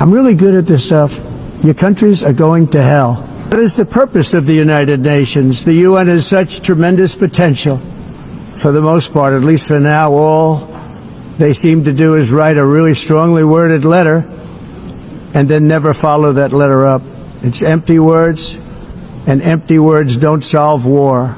I'm really good at this stuff. Your countries are going to hell. What is the purpose of the United Nations? The UN has such tremendous potential. For the most part, at least for now, all they seem to do is write a really strongly worded letter and then never follow that letter up. It's empty words, and empty words don't solve war.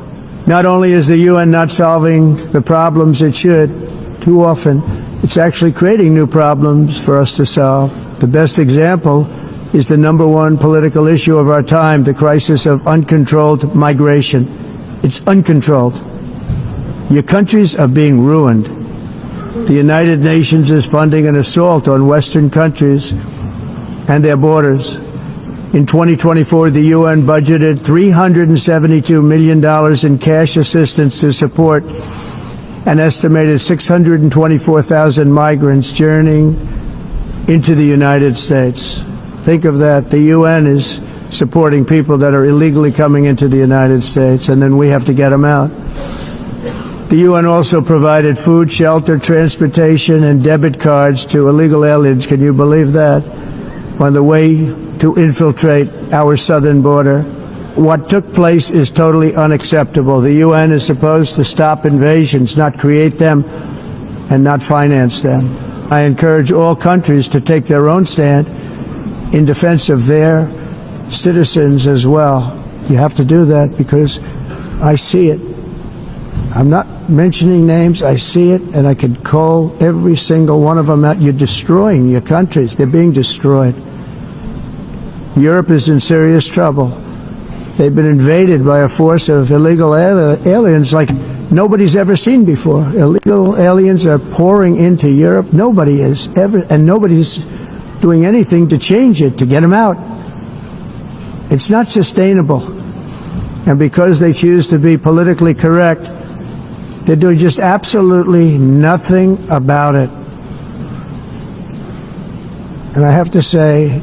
Not only is the UN not solving the problems it should, too often, it's actually creating new problems for us to solve. The best example is the number one political issue of our time, the crisis of uncontrolled migration. It's uncontrolled. Your countries are being ruined. The United Nations is funding an assault on Western countries and their borders. In 2024, the UN budgeted $372 million in cash assistance to support an estimated 624,000 migrants journeying into the United States. Think of that. The UN is supporting people that are illegally coming into the United States, and then we have to get them out. The UN also provided food, shelter, transportation, and debit cards to illegal aliens. Can you believe that? On the way to infiltrate our southern border. What took place is totally unacceptable. The UN is supposed to stop invasions, not create them and not finance them. I encourage all countries to take their own stand in defense of their citizens as well. You have to do that because I see it. I'm not mentioning names. I see it, and I could call every single one of them out. You're destroying your countries. They're being destroyed. Europe is in serious trouble. They've been invaded by a force of illegal aliens like nobody's ever seen before. Illegal aliens are pouring into Europe. Nobody is ever, and nobody's doing anything to change it, to get them out. It's not sustainable. And because they choose to be politically correct, they're doing just absolutely nothing about it. And I have to say,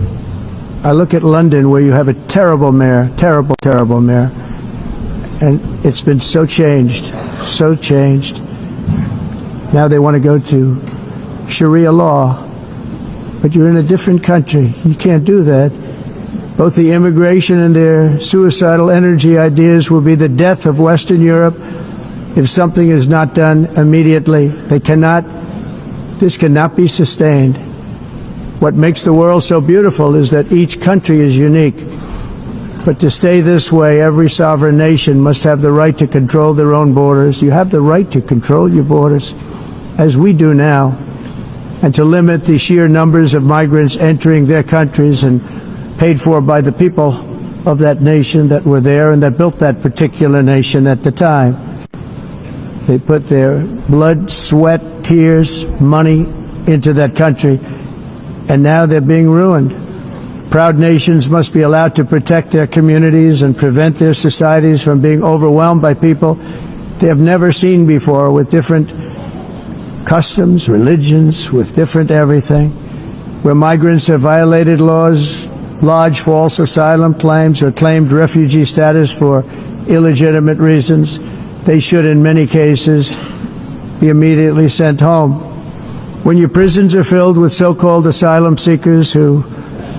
I look at London, where you have a terrible mayor, terrible mayor, and it's been so changed. Now they want to go to Sharia law, but you're in a different country. You can't do that. Both the immigration and their suicidal energy ideas will be the death of Western Europe if something is not done immediately. This cannot be sustained. What makes the world so beautiful is that each country is unique. But to stay this way, every sovereign nation must have the right to control their own borders. You have the right to control your borders, as we do now, and to limit the sheer numbers of migrants entering their countries and paid for by the people of that nation that were there and that built that particular nation at the time. They put their blood, sweat, tears, money into that country, and now they're being ruined. Proud nations must be allowed to protect their communities and prevent their societies from being overwhelmed by people they have never seen before, with different customs, religions, with different everything. Where migrants have violated laws, lodged false asylum claims, or claimed refugee status for illegitimate reasons, they should, in many cases, be immediately sent home. When your prisons are filled with so-called asylum seekers who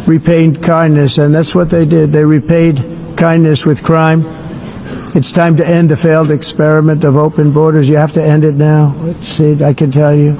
repaid kindness, and that's what they did, they repaid kindness with crime, it's time to end the failed experiment of open borders. You have to end it now. Let's see, I can tell you.